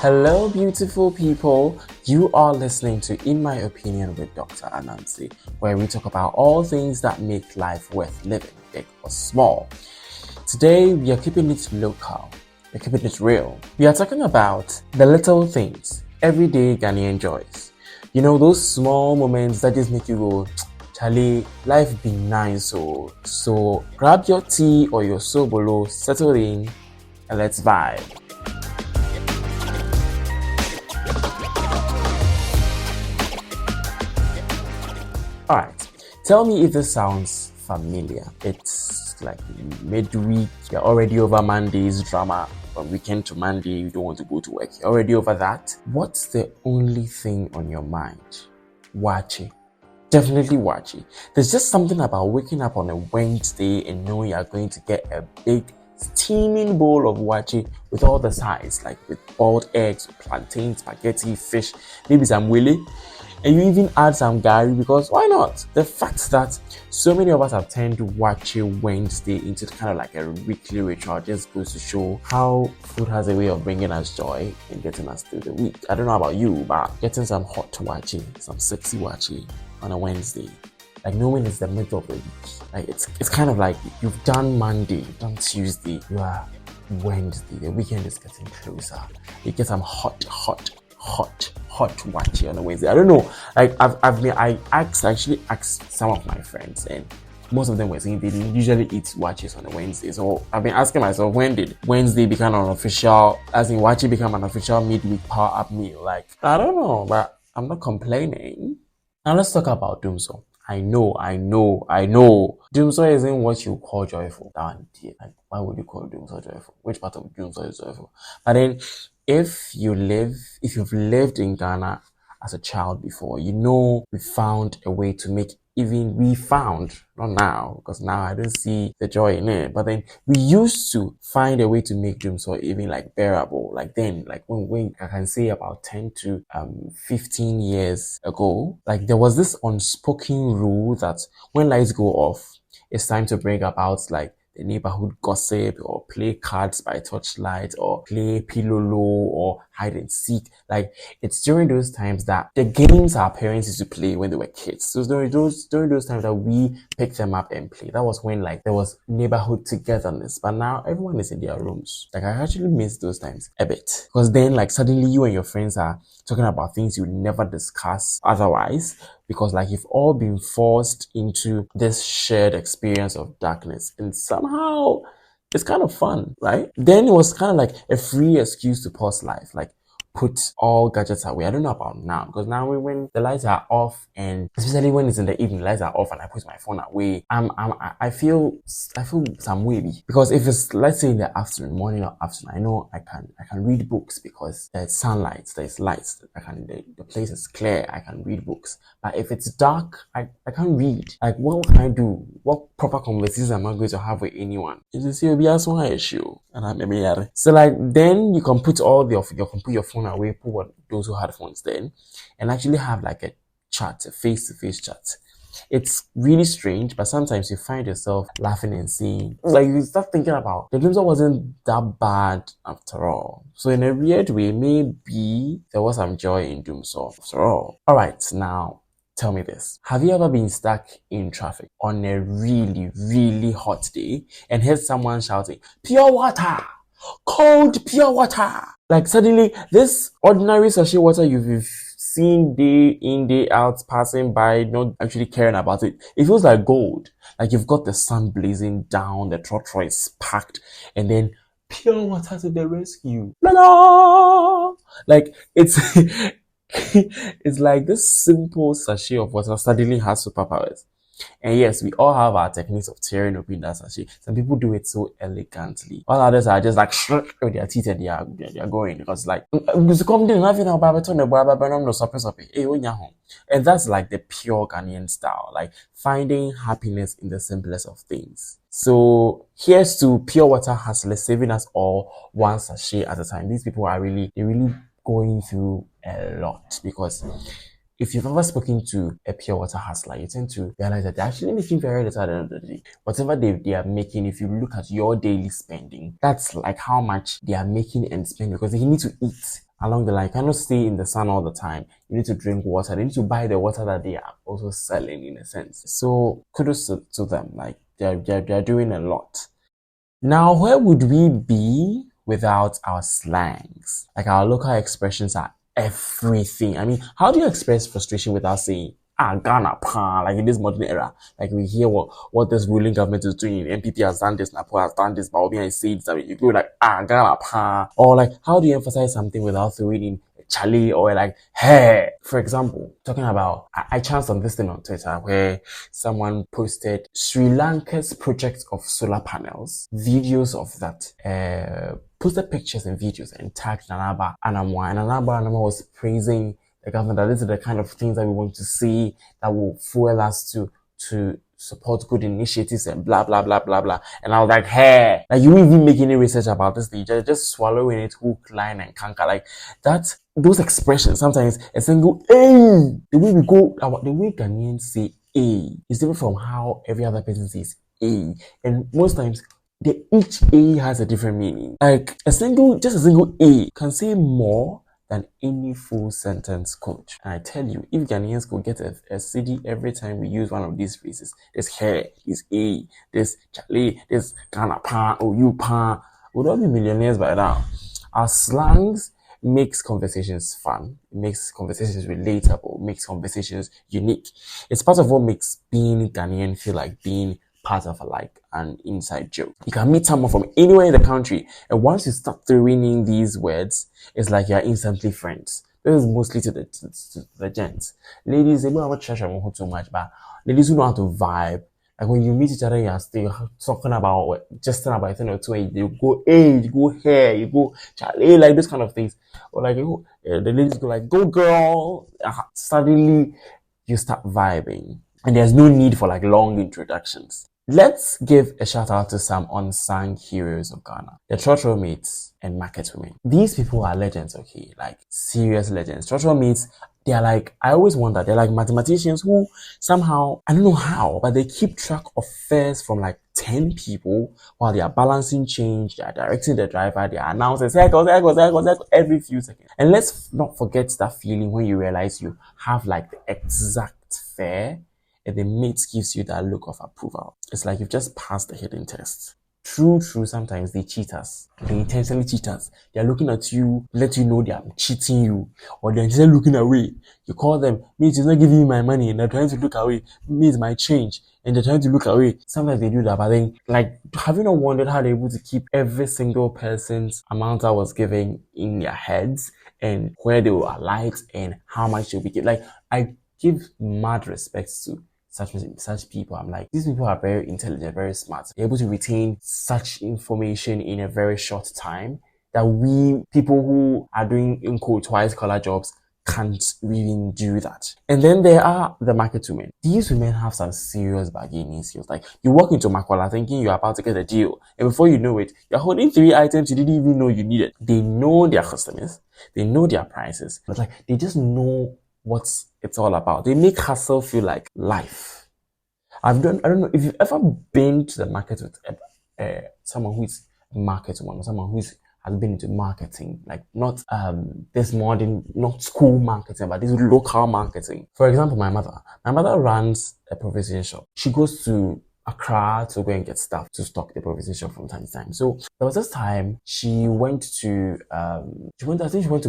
Hello, beautiful people. You are listening to In My Opinion with Dr. Ananse, where we talk about all things that make life worth living, big or small. Today, we are keeping it local. We're keeping it real. We are talking about the little things, everyday Ghanaian joys. You know, those small moments that just make you go, Charlie, life be nice. So grab your tea or your sobolo, settle in, and let's vibe. Alright, tell me if this sounds familiar. It's like midweek, you're already over Monday's drama. From weekend to Monday, you don't want to go to work. You're already over that. What's the only thing on your mind? Waakye. Definitely waakye. There's just something about waking up on a Wednesday and knowing you're going to get a big steaming bowl of waakye with all the sides, like with boiled eggs, plantain, spaghetti, fish, maybe some willy. And you even add some gari because why not? The fact that so many of us have turned Waakye Wednesday into kind of like a weekly ritual just goes to show how food has a way of bringing us joy and getting us through the week. I don't know about you, but getting some hot waakye, some sexy waakye on a Wednesday, like knowing it's the middle of the week, like it's kind of like you've done Monday, you've done Tuesday, you are Wednesday, the weekend is getting closer. You get some hot waakye on a Wednesday. I don't know. Like I actually asked some of my friends, and most of them were saying they usually eat waakye on a Wednesday. So I've been asking myself, when did Wednesday become an official, as in waakye become an official midweek power up meal? Like, I don't know, but I'm not complaining. Now let's talk about Dumsor. I know. Dumsor isn't what you call joyful. Like, why would you call Dumsor joyful? Which part of Dumsor is joyful? But then, if you've lived in Ghana as a child before, you know we found a way to make not now, because now I don't see the joy in it, but then we used to find a way to make Dumsor even like bearable. Like then, like when I can say about 10 to 15 years ago, like there was this unspoken rule that when lights go off, it's time to bring about like the neighborhood gossip, or play cards by torchlight, or play pilolo, or hide and seek. Like, it's during those times that the games our parents used to play when they were kids. So during those times that we picked them up and play. That was when like there was neighborhood togetherness. But now everyone is in their rooms. Like, I actually miss those times a bit, because then like suddenly you and your friends are talking about things you never discuss otherwise, because like you've all been forced into this shared experience of darkness, and somehow it's kind of fun, right? Then it was kind of like a free excuse to pause life, like put all gadgets away. I don't know about now, because now when the lights are off, and especially when it's in the evening, lights are off and I put my phone away, I feel some wavy, because if it's, let's say, in the afternoon, morning or afternoon, I know I can read books because there's sunlight, there's lights, the place is clear, I can read books. But if it's dark, I can't read. Like, what can I do? What proper conversations am I going to have with anyone? It's a one issue, and I'm so like then you can put your phone away, put those who had phones then, and actually have like a chat, a face-to-face chat. It's really strange, but sometimes you find yourself laughing and saying, like, you start thinking about the Dumsor wasn't that bad after all. So in a weird way, maybe there was some joy in Dumsor after all. Alright, now tell me this. Have you ever been stuck in traffic on a really, really hot day and heard someone shouting, "Pure water! Cold pure water!" Like suddenly, this ordinary sachet water you've seen day in, day out, passing by, not actually caring about it, it feels like gold. Like you've got the sun blazing down, the Trotro is packed, and then pure water to the rescue. La la! Like it's it's like this simple sachet of water suddenly has superpowers. And yes, we all have our techniques of tearing open that sachet. Some people do it so elegantly. While others are just like shrug with their teeth and they are going, because like and that's like the pure Ghanaian style, like finding happiness in the simplest of things. So here's to pure water hustlers saving us all one sachet at a time. These people are really going through a lot, because if you've ever spoken to a pure water hustler, you tend to realize that they're actually making very little at the end of the day. Whatever they are making, if you look at your daily spending, that's like how much they are making and spending, because they need to eat. along the line. You cannot stay in the sun all the time. You need to drink water. They need to buy the water that they are also selling in a sense. So kudos to them. Like they're doing a lot. Now, where would we be without our slangs? Like our local expressions are everything. I mean, how do you express frustration without saying Ghana pa, like in this modern era? Like we hear what this ruling government is doing. MPP has done this, Napo has done this, but Obi has said something. You go like Ghana pa, or like how do you emphasize something without throwing in Charlie or like hey? For example, talking about I chanced on this thing on Twitter where someone posted Sri Lanka's project of solar panels, videos of that, posted pictures and videos and tagged Nanaba Anamwa, and Nanaba was praising the government that these are the kind of things that we want to see that will fuel us to support good initiatives and blah blah blah blah blah. And I was like, hey, like you even make any research about this thing, just swallowing it hook, line, and canker. Like that, those expressions sometimes a single A. The way we go, the way Ghanaians say A is different from how every other person says A. And most times each A has a different meaning. Like just a single A can say more than any full sentence could. And I tell you, if Ghanaians could get a CD every time we use one of these phrases, there's hair, there's A, there's Charlie, there's Ghana pa, or you pa, we'd all be millionaires by now. Our slangs makes conversations fun, it makes conversations relatable, makes conversations unique. It's part of what makes being Ghanaian feel like being part of an inside joke. You can meet someone from anywhere in the country, and once you start throwing in these words, it's like you're instantly friends. This is mostly to the gents. Ladies, they don't have a treasure too much, but ladies who know how to vibe. Like when you meet each other, you're still talking about just about a thing or two, and you go, hey, you go here, you go, Charlie, like those kind of things. Or like the ladies go like, go girl. Suddenly you start vibing. And there's no need for like long introductions. Let's give a shout out to some unsung heroes of Ghana. The Trotro mates and market women. These people are legends, okay? Like serious legends. Trotro mates, they're like, I always wonder, they're like mathematicians who somehow, I don't know how, but they keep track of fares from like 10 people while they are balancing change, they are directing the driver, they are announcing every few seconds. And let's not forget that feeling when you realize you have like the exact fare and the mate gives you that look of approval. It's like you've just passed the hidden test. True, sometimes they cheat us. They intentionally cheat us. They're looking at you, let you know they are cheating you. Or they're just looking away. You call them, mate, he's not giving me my money, and they're trying to look away. Mate, my change. And they're trying to look away. Sometimes they do that, but then, like, have you not wondered how they're able to keep every single person's amount I was giving in their heads, and where they will alight, and how much they'll be getting? Like, I give mad respect to such people. I'm like, these people are very intelligent, very smart. They're able to retain such information in a very short time that we people who are doing in quote white collar jobs can't even do that. And then there are the market women. These women have some serious bargaining skills. Like you walk into Makola thinking you're about to get a deal, and before you know it, you're holding 3 items you didn't even know you needed. They know their customers, they know their prices, but like they just know what it's all about. They make hustle feel like life. I don't know if you've ever been to the market with someone who is a market woman or someone who has been into marketing, like not this modern, not school marketing, but this local marketing. For example, my mother runs a provision shop. She goes to Accra to go and get stuff to stock the provision shop from time to time. So there was this time she went to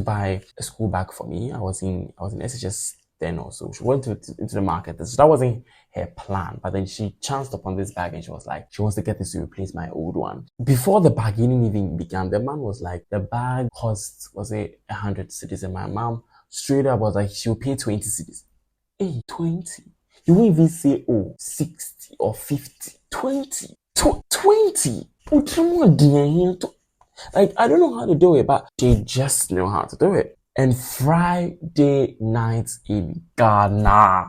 buy a school bag for me. I was in SHS then also. She went into the market. So that wasn't her plan, but then she chanced upon this bag and she was like, she wants to get this to replace my old one. Before the bargaining even began, the man was like, the bag cost, was it 100 cedis? And my mom straight up was like, she'll pay 20 cedis. Hey, 20? You won't even say, 60 or 50. 20. 20. Like, I don't know how to do it, but they just know how to do it. And Friday nights in Ghana,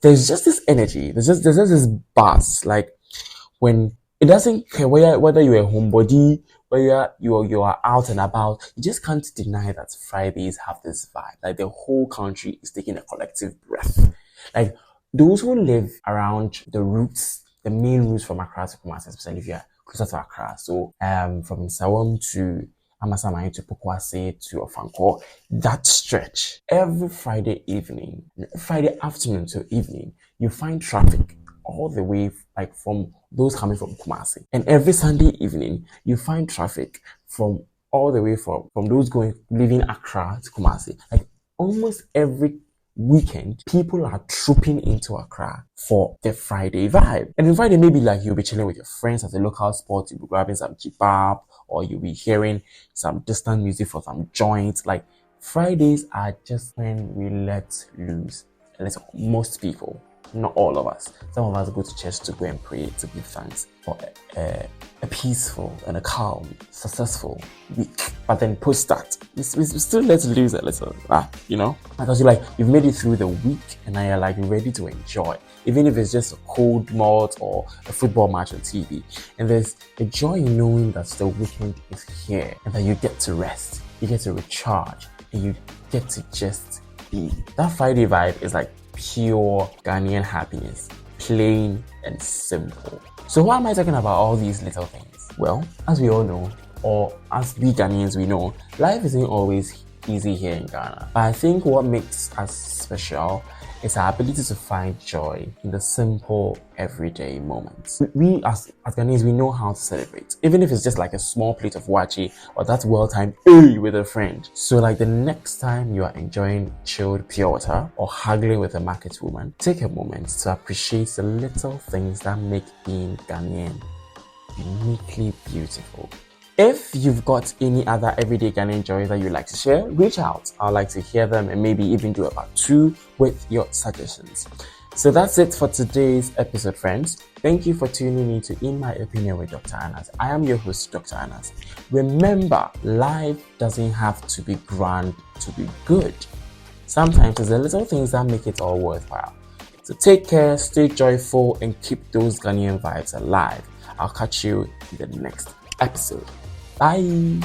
there's just this energy. There's just this buzz. Like when it doesn't care whether you're a homebody, whether you are out and about, you just can't deny that Fridays have this vibe. Like the whole country is taking a collective breath. Like those who live around the main routes from Accra to Kumasi, especially if you're closer to Accra. So from Sawam to Amasamai to Pokwase to Ofanko, that stretch, every Friday evening, Friday afternoon to evening, you find traffic all the way like from those coming from Kumasi. And every Sunday evening, you find traffic from all the way from those leaving Accra to Kumasi. Like almost every weekend, people are trooping into Accra for the Friday vibe. And the Friday, maybe like you'll be chilling with your friends at the local spot, you'll be grabbing some kebab, or you'll be hearing some distant music for some joints. Like Fridays are just when we let loose. And it's most people, not all of us. Some of us go to church to go and pray, to give thanks for a peaceful and a calm, successful week. But then post that, we still let loose a little, because you've made it through the week and now you're like ready to enjoy, even if it's just a cold malt or a football match on TV. And there's a joy in knowing that the weekend is here and that you get to rest, you get to recharge, and you get to just be. That Friday vibe is like pure Ghanaian happiness, plain and simple. So why am I talking about all these little things? Well, as we all know, or as we Ghanaians we know, life isn't always easy here in Ghana. But I think what makes us special is our ability to find joy in the simple, everyday moments. We as Ghanaians, we know how to celebrate, even if it's just like a small plate of waakye or that well-timed with a friend. So like the next time you are enjoying chilled pure water or haggling with a market woman, take a moment to appreciate the little things that make being Ghanaian uniquely beautiful. If you've got any other everyday Ghanaian joys that you'd like to share, reach out. I'd like to hear them and maybe even do a part 2 with your suggestions. So that's it for today's episode, friends. Thank you for tuning in to In My Opinion with Dr. Ananse. I am your host, Dr. Ananse. Remember, life doesn't have to be grand to be good. Sometimes it's the little things that make it all worthwhile. So take care, stay joyful, and keep those Ghanaian vibes alive. I'll catch you in the next episode. Bye.